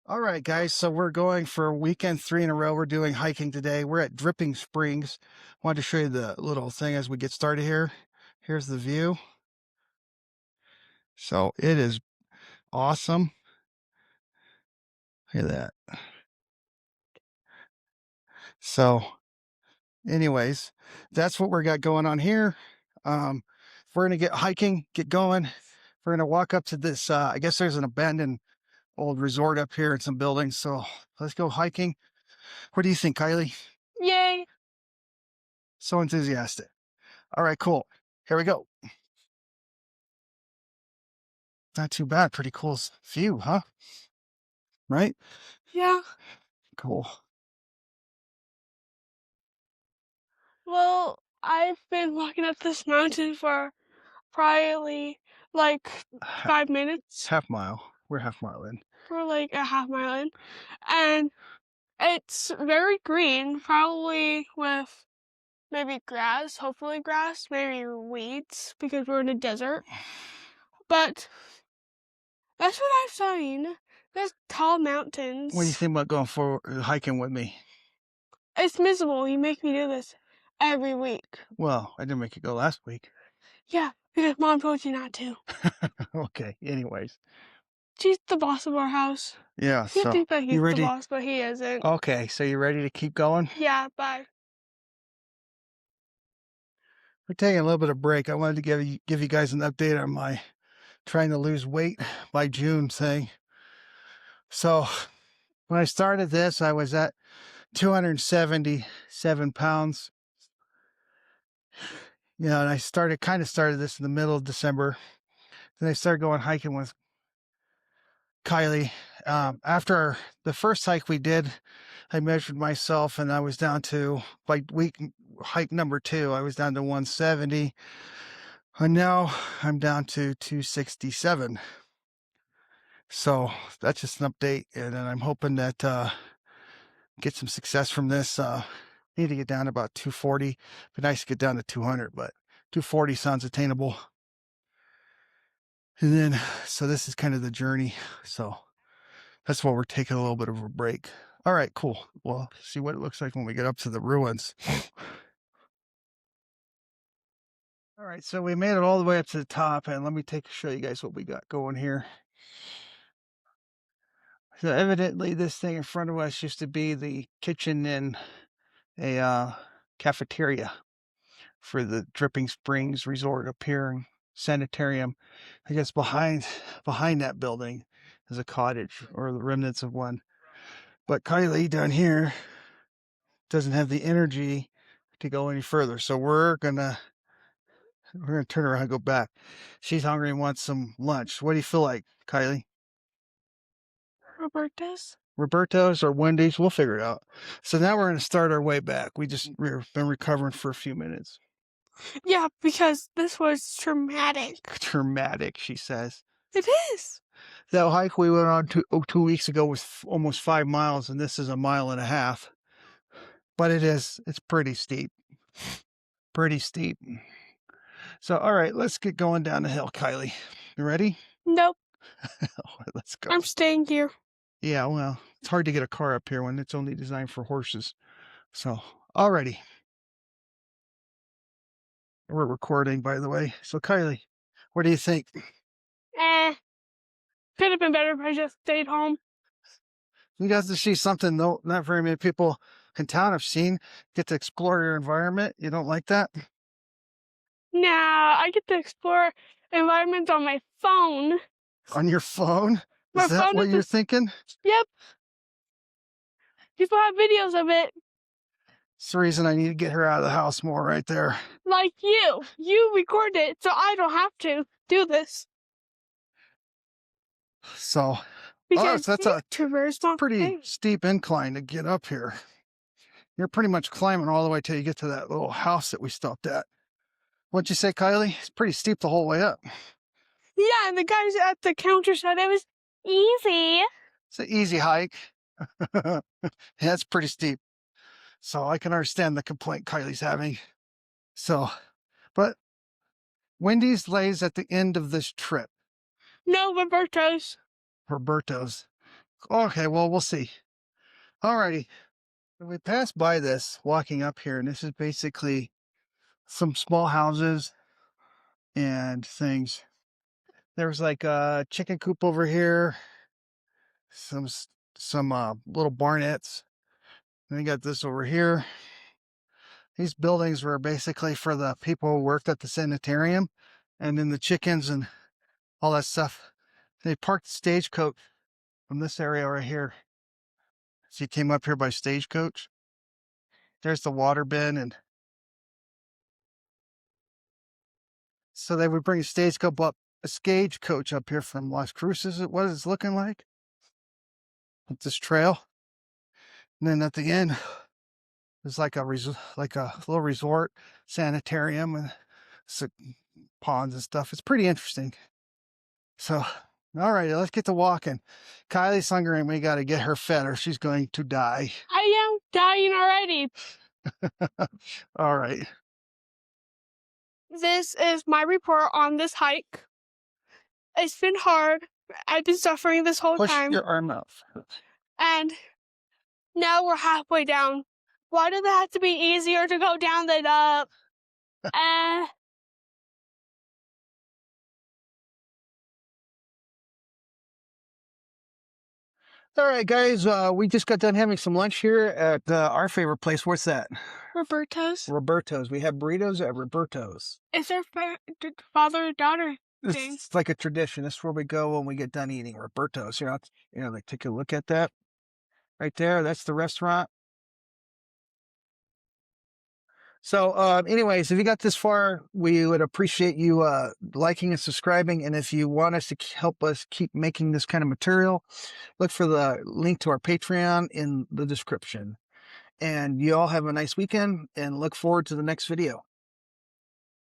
All right, guys. So we're going for weekend 3 in a row. We're doing hiking today. We're at Dripping Springs. Wanted to show you the little thing as we get started here. Here's the view. So it is awesome. Look at that. So anyways, that's what we got going on here. We're going to get hiking, get going. We're going to walk up to this, I guess there's an abandoned old resort up here and some buildings. So let's go hiking. What do you think, Kylie? Yay! So enthusiastic. All right, cool. Here we go. Not too bad. Pretty cool view, huh? Right? Yeah. Cool. Well, I've been walking up this mountain for probably like 5 minutes. Half mile. We're half mile in. We're like a half mile in. And it's very green, probably with maybe grass, hopefully grass, maybe weeds, because we're in a desert. But that's what I've seen. There's tall mountains. What do you think about going for hiking with me? It's miserable. You make me do this every week. Well, I didn't make you go last week. Yeah, because Mom told you not to. Okay, anyways. She's the boss of our house. Yeah, You so think that he's you the ready? boss, but he isn't. Okay, so you ready to keep going? Yeah, bye. We're taking a little bit of break. I wanted to give you guys an update on my trying to lose weight by June thing. So when I started this, I was at 277 pounds. Yeah, and I kind of started this in the middle of December. Then I started going hiking with Kiley. After the first hike we did, I measured myself and I was down to, like hike number 2, I was down to 170. And now I'm down to 267. So that's just an update. And then I'm hoping that get some success from this. Need to get down to about 240. Be nice to get down to 200, but 240 sounds attainable. And then, so this is kind of the journey. So that's why we're taking a little bit of a break. All right, cool. Well, see what it looks like when we get up to the ruins. All right, so we made it all the way up to the top, and let me show you guys what we got going here. So evidently this thing in front of us used to be the kitchen and a cafeteria for the Dripping Springs Resort up here and sanitarium. I guess behind that building is a cottage or the remnants of one. But Kiley down here doesn't have the energy to go any further. So we're gonna turn around and go back. She's hungry and wants some lunch. What do you feel like, Kiley? Roberto's or Wendy's? We'll figure it out. So now we're gonna start our way back. We've been recovering for a few minutes. Yeah, because this was traumatic. Traumatic, she says. It is. That hike we went on 2 weeks ago was almost 5 miles, and this is a mile and a half. But it's pretty steep. Pretty steep. So, all right, let's get going down the hill, Kiley. You ready? Nope. Let's go. I'm staying here. Yeah, well, it's hard to get a car up here when it's only designed for horses. So, alrighty. We're recording, by the way. So, Kiley, what do you think? Could have been better if I just stayed home. You got to see something though not very many people in town have seen. Get to explore your environment. You don't like that? Nah, I get to explore environments on my phone. On your phone? My Is that phone what is you're thinking? Yep. People have videos of it. It's the reason I need to get her out of the house more right there. Like you. You record it, so I don't have to do this. So, Because that's a pretty steep incline to get up here. You're pretty much climbing all the way till you get to that little house that we stopped at. What'd you say, Kiley? It's pretty steep the whole way up. Yeah, and the guys at the counter said it was easy. It's an easy hike. Yeah, it's pretty steep. So I can understand the complaint Kiley's having. So, but Wendy's lays at the end of this trip. No, Roberto's. Roberto's. Okay, well, we'll see. Alrighty. We passed by this walking up here, and this is basically some small houses and things. There's like a chicken coop over here, some little barnettes. And we got this over here. These buildings were basically for the people who worked at the sanitarium, and then the chickens and all that stuff. They parked the stagecoach from this area right here. So you came up here by stagecoach. There's the water bin, and so they would bring a stagecoach up here from Las Cruces. What it's looking like with this trail, and then at the end, there's like a little resort sanitarium and some ponds and stuff. It's pretty interesting. So, all right, let's get to walking. Kylie's hungry, and we got to get her fed, or she's going to die. I am dying already. All right. This is my report on this hike. It's been hard. I've been suffering this whole Push time. your arm out. And now we're halfway down. Why did it have to be easier to go down than up? All right, guys, we just got done having some lunch here at our favorite place. What's that? Roberto's. Roberto's. We have burritos at Roberto's. It's our father-daughter thing. It's like a tradition. This is where we go when we get done eating Roberto's. Like take a look at that right there. That's the restaurant. So, anyways, if you got this far, we would appreciate you liking and subscribing. And if you want us to help us keep making this kind of material, look for the link to our Patreon in the description. And you all have a nice weekend and look forward to the next video.